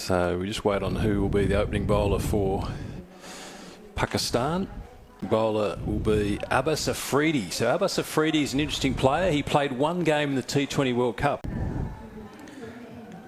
So we just wait on who will be the opening bowler for Pakistan. Bowler will be Abbas Afridi. So Abbas Afridi is an interesting player. He played one game in the T20 World Cup.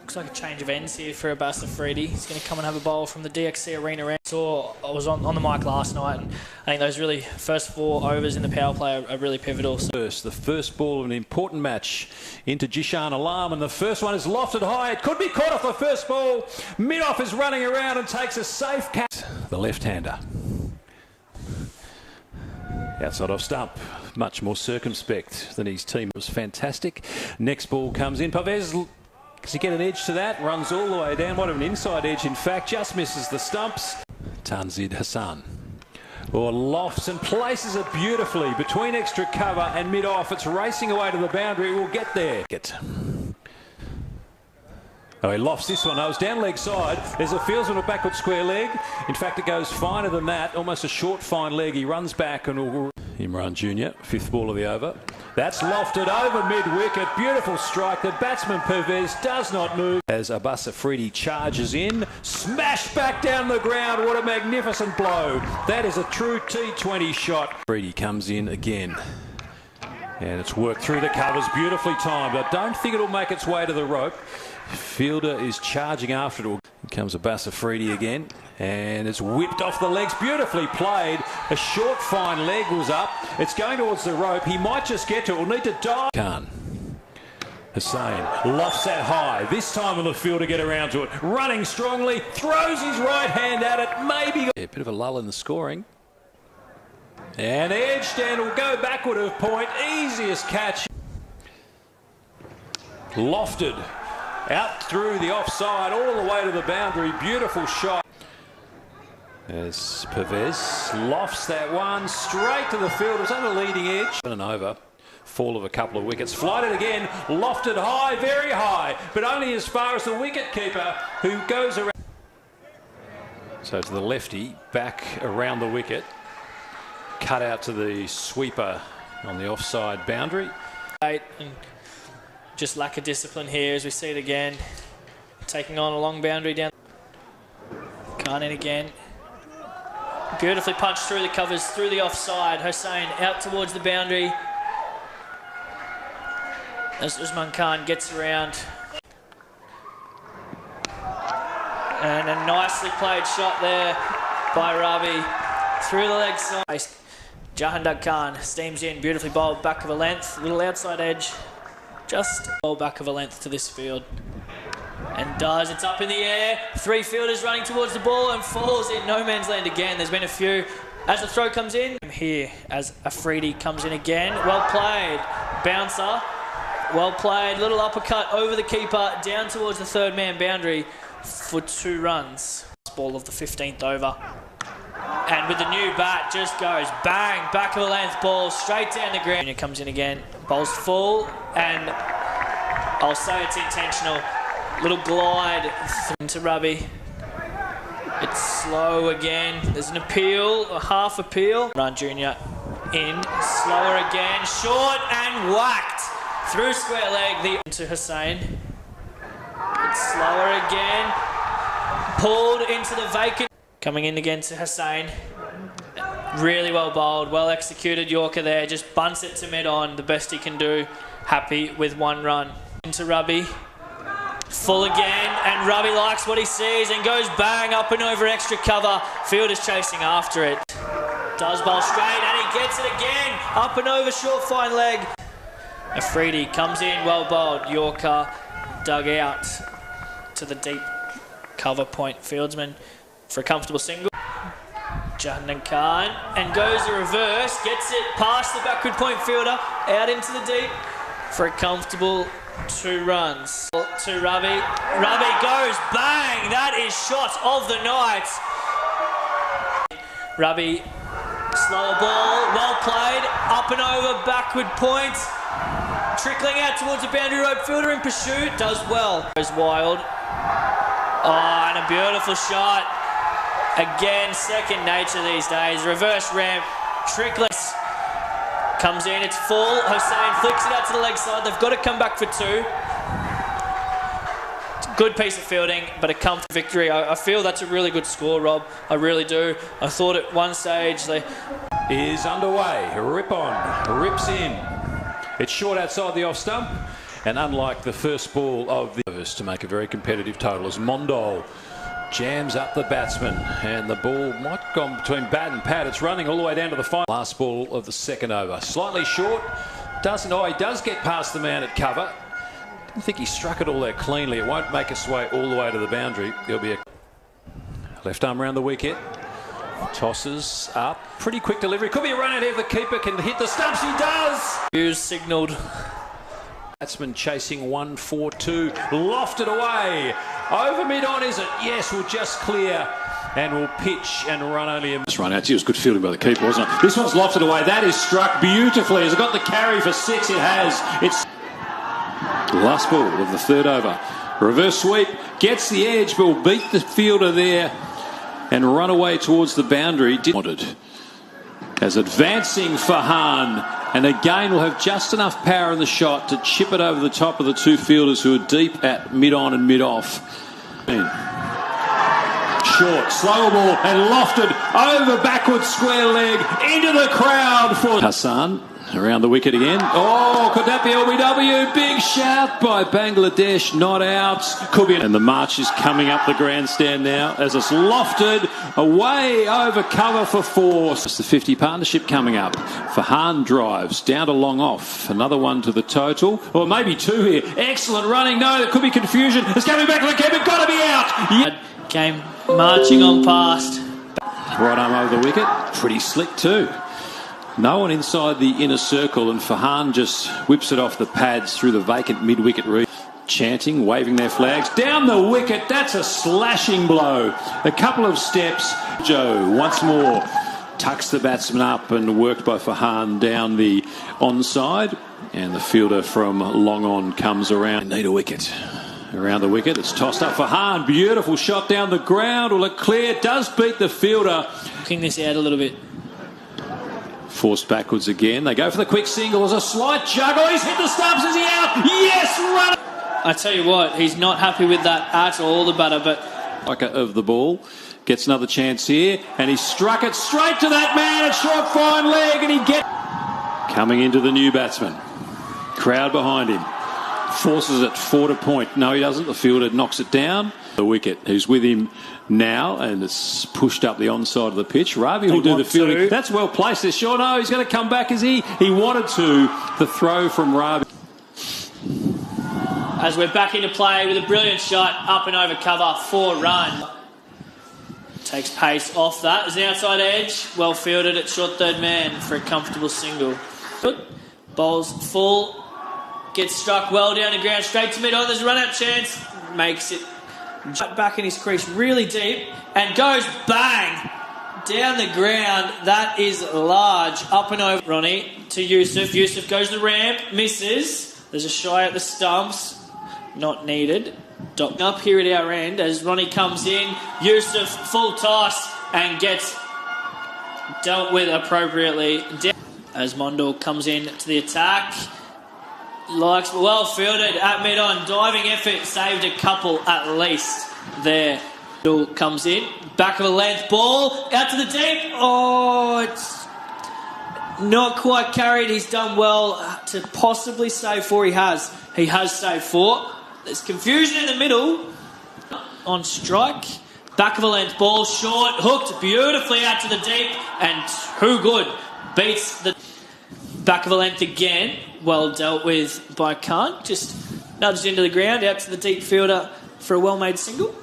Looks like a change of ends here for Abbas Afridi. He's going to come and have a bowl from the DXC Arena round. I was on the mic last night, and I think those really first 4 overs in the power play are really pivotal. The first ball of an important match into Jishan Alam, and the first one is lofted high. It could be caught off the first ball. Mid-off is running around and takes a safe catch. The left-hander. Outside off stump, much more circumspect than his team. It was fantastic. Next ball comes in. Pavez, does he get an edge to that? Runs all the way down. Might have an inside edge, in fact. Just misses the stumps. Tanzid Hassan. Or lofts and places it beautifully between extra cover and mid-off. It's racing away to the boundary. It will get there. Oh, he lofts this one. Oh, it's down leg side. There's a fieldsman with backward square leg. In fact, it goes finer than that. Almost a short, fine leg. He runs back and will... Imran Jr., 5th ball of the over. That's lofted over mid-wicket. Beautiful strike. The batsman Pervez does not move. As Abbas Afridi charges in, smash back down the ground. What a magnificent blow. That is a true T20 shot. Afridi comes in again. And it's worked through the covers, beautifully timed. I don't think it'll make its way to the rope. Fielder is charging after it. Here comes Abbas Afridi again, and it's whipped off the legs. Beautifully played. A short, fine leg was up. It's going towards the rope. He might just get to it. We'll need to dive. Khan. Hussain lofts that high. This time will the fielder get around to it. Running strongly, throws his right hand at it. Maybe. A bit of a lull in the scoring. And edged and will go backward of point. Easiest catch. Lofted. Out through the offside, all the way to the boundary. Beautiful shot. As Pervez lofts that one straight to the field. It's on the leading edge. And over. Fall of a couple of wickets. Flighted again. Lofted high, very high. But only as far as the wicket keeper, who goes around. So to the lefty, back around the wicket. Cut out to the sweeper on the offside boundary. Just lack of discipline here as we see it again. Taking on a long boundary down. Khan in again. Beautifully punched through the covers, through the offside. Hussain out towards the boundary. As Usman Khan gets around. And a nicely played shot there by Ravi. Through the leg side. Jahandar Khan steams in, beautifully bowled, back of a length, little outside edge. Just back of a length to this field. And it's up in the air. 3 fielders running towards the ball and falls in no man's land again. There's been a few. As the throw comes in, here as Afridi comes in again. Well played. Bouncer. Well played. Little uppercut over the keeper down towards the 3rd man boundary for 2 runs. Ball of the 15th over. And with the new bat, just goes bang, back of a length ball, straight down the ground. It comes in again, bowls full, and I'll say it's intentional. Little glide into Ravi. It's slow again. There's an appeal, a half appeal. Imran Jr. in, slower again, short and whacked through square leg. Into Hussain. It's slower again, pulled into the vacant. Coming in again to Hussain. Really well bowled, well executed Yorker there. Just bunts it to mid-on, the best he can do. Happy with 1 run. Into Ravi. Full again, and Ravi likes what he sees and goes bang up and over extra cover. Fielder's chasing after it. Does bowl straight, and he gets it again. Up and over, short, fine leg. Afridi comes in, well bowled. Yorker dug out to the deep cover point. Fieldsman for a comfortable single. Jahandar Khan and goes the reverse, gets it past the backward point fielder, out into the deep for a comfortable 2 runs. To Ravi. Ravi goes bang, that is shot of the night. Ravi, slower ball, well played, up and over, backward point, trickling out towards the boundary rope, fielder in pursuit, does well. Goes wild. Oh, and a beautiful shot. Again, second nature these days. Reverse ramp, trickless. Comes in, it's full. Hussain flicks it out to the leg side. They've got to come back for 2. Good piece of fielding, but a comfortable victory. I feel that's a really good score, Rob. I really do. I thought at one stage they... Is underway. Rip on. Rips in. It's short outside the off stump. And unlike the first ball of the... to make a very competitive total as Mondol jams up the batsman. And the ball might have gone between bat and pad. It's running all the way down to the final. Last ball of the second over. Slightly short. Doesn't... Oh, he does get past the man at cover. I think he struck it all there cleanly. It won't make its way all the way to the boundary. There'll be a left arm around the wicket. Tosses up. Pretty quick delivery. Could be a run out here if the keeper can hit the stumps. He does! Hughes signalled. Batsman chasing 1-4-2. Lofted away. Over mid-on, is it? Yes, we'll just clear. And we'll pitch and run only a... This run out. It was good fielding by the keeper, wasn't it? This one's lofted away. That is struck beautifully. Has it got the carry for 6? It has. It's... Last ball of the third over. Reverse sweep, gets the edge, but will beat the fielder there and run away towards the boundary. Wanted. As advancing Farhan, and again will have just enough power in the shot to chip it over the top of the two fielders who are deep at mid-on and mid-off. Short, slower ball and lofted over backward square leg into the crowd for Hassan. Around the wicket again. Oh, could that be LBW? Big shout by Bangladesh. Not out. Could be. And the march is coming up the grandstand now as it's lofted away over cover for 4. It's the 50 partnership coming up. Farhan drives down to long off. Another one to the total. Or maybe 2 here. Excellent running. No, there could be confusion. It's coming back to the keeper. Got to be out. Yeah. Came marching on past. Right arm over the wicket. Pretty slick too. No one inside the inner circle, and Farhan just whips it off the pads through the vacant mid-wicket reach. Chanting, waving their flags. Down the wicket, that's a slashing blow. A couple of steps. Joe, once more, tucks the batsman up and worked by Farhan down the onside. And the fielder from long on comes around. Need a wicket. Around the wicket, it's tossed up for Farhan. Beautiful shot down the ground. Will it clear? Does beat the fielder. King this out a little bit. Forced backwards again. They go for the quick single. There's a slight juggle. He's hit the stumps. Is he out? Yes, run! I tell you what, he's not happy with that at all, the batter, but... Of the ball. Gets another chance here. And he struck it straight to that man. A short, fine leg. And he gets... Coming into the new batsman. Crowd behind him. Forces it 4 to point. No, he doesn't. The fielder knocks it down. The wicket, who's with him now, and it's pushed up the onside of the pitch. Ravi will do the fielding. That's well placed. There, sure. No, he's going to come back as he wanted to. The throw from Ravi. As we're back into play with a brilliant shot up and over cover, 4 run. Takes pace off that. There's an outside edge. Well fielded at short third man for a comfortable single. Good. Bowls full. Gets struck well down the ground, straight to mid-on. There's a run-out chance. Makes it back in his crease really deep and goes bang down the ground. That is large. Up and over Ronnie to Yusuf. Yusuf goes the ramp, misses. There's a shy at the stumps. Not needed. Up here at our end as Ronnie comes in. Yusuf full toss and gets dealt with appropriately. As Mondal comes in to the attack. Likes well fielded at mid-on. Diving effort, saved a couple at least there. Comes in, back of a length ball, out to the deep. Oh, it's not quite carried. He's done well to possibly save 4. He has saved 4. There's confusion in the middle. On strike, back of a length ball, short, hooked beautifully out to the deep, and too good. Beats the back of a length again. Well dealt with by Khan. Just nudged into the ground, out to the deep fielder for a well-made single.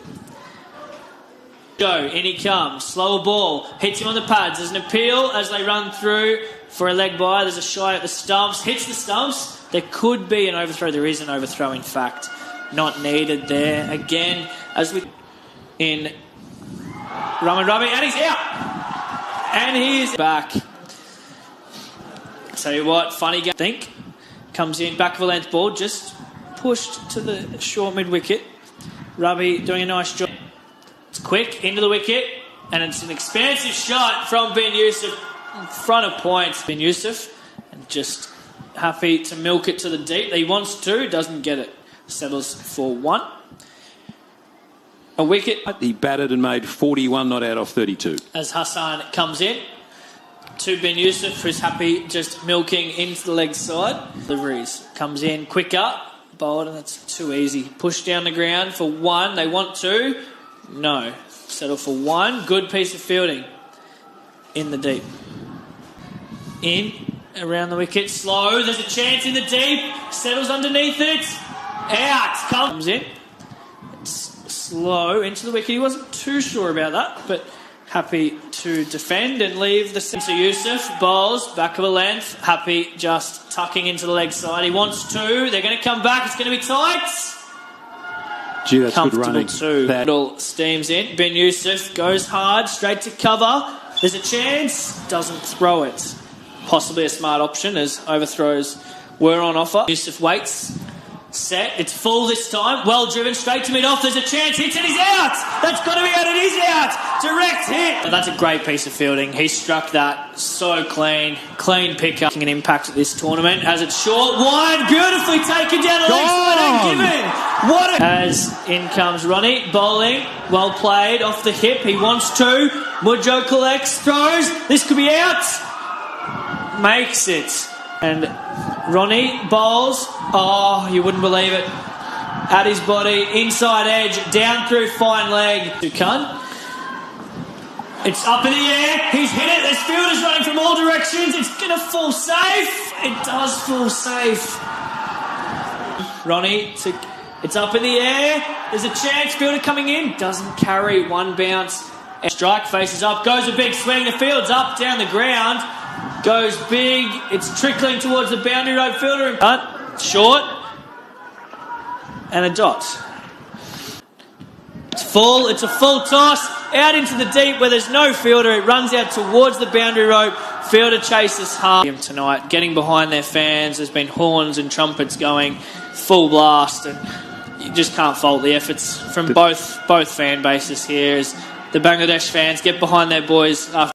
Go, in he comes. Slower ball. Hits him on the pads. There's an appeal as they run through for a leg by. There's a shy at the stumps. Hits the stumps. There could be an overthrow. There is an overthrow, in fact. Not needed there. Again, as we... in Raman Ravi, and he's out. And he's back. Tell you what, funny game. Think. Comes in, back of a length ball, just pushed to the short mid-wicket. Ravi doing a nice job. It's quick, into the wicket, and it's an expansive shot from Ben Yusuf in front of points. Ben Yusuf, and just happy to milk it to the deep. He wants to, doesn't get it. Settles for 1. A wicket He batted and made 41 not out off 32. as Hassan comes in to Ben Yusuf, who's happy just milking into the leg side. Deliveries comes in quicker, bowled, and that's too easy. Push down the ground for one. They want two. No. Settle for one. Good piece of fielding in the deep. In, around the wicket, slow. There's a chance in the deep. Settles underneath it. Out. Comes in. It's slow into the wicket. He wasn't too sure about that, but happy to defend and leave the centre. Yusuf bowls, back of a length. Happy just tucking into the leg side. He wants two. They're going to come back. It's going to be tight. Gee, that's good running. Too. Little steams in. Ben Yusuf goes hard, straight to cover. There's a chance. Doesn't throw it. Possibly a smart option as overthrows were on offer. Yusuf waits. Set. It's full this time. Well driven. Straight to mid-off. There's a chance. Hits and he's out. That's got to be out. It is out. Direct hit. That's a great piece of fielding. He struck that so clean. Clean pick-up. Making an impact at this tournament. As it's short. Wide. Beautifully taken down the leg side and given. As in comes Ronnie. Bowling. Well played. Off the hip. He wants to. Mudjo collects. Throws. This could be out. Makes it. And Ronnie bowls. Oh, you wouldn't believe it. At his body, inside edge, down through fine leg. Dukan. It's up in the air. He's hit it. There's fielders running from all directions. It's going to fall safe. It does fall safe. Ronnie, it's up in the air. There's a chance. Fielder coming in. Doesn't carry. One bounce. Strike faces up. Goes a big swing. The field's up, down the ground. Goes big. It's trickling towards the boundary road. Fielder in front. Short. And a dot. It's full. It's a full toss. Out into the deep where there's no fielder. It runs out towards the boundary rope. Fielder chases hard. Tonight, getting behind their fans. There's been horns and trumpets going full blast. And you just can't fault the efforts from both fan bases here as the Bangladesh fans get behind their boys after